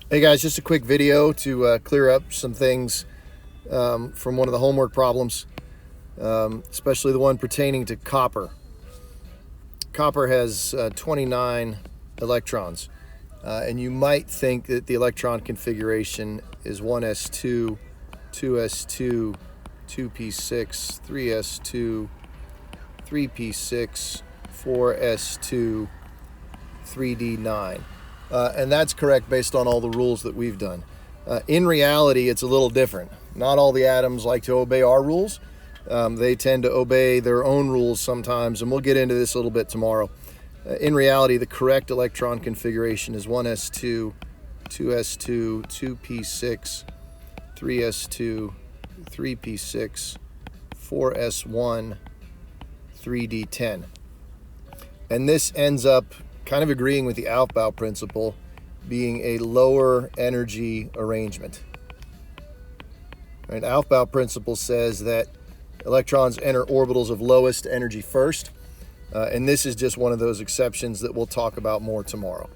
Hey guys, just a quick video to clear up some things from one of the homework problems, especially the one pertaining to copper. Copper has 29 electrons, and you might think that the electron configuration is 1s2, 2s2, 2p6, 3s2, 3p6, 4s2, 3d9. And that's correct based on all the rules that we've done. In reality, it's a little different. Not all the atoms like to obey our rules. They tend to obey their own rules sometimes, and we'll get into this a little bit tomorrow. In reality, the correct electron configuration is 1s2, 2s2, 2p6, 3s2, 3p6, 4s1, 3d10. And this ends up kind of agreeing with the Aufbau principle, being a lower energy arrangement. Right? Aufbau principle says that electrons enter orbitals of lowest energy first, and this is just one of those exceptions that we'll talk about more tomorrow.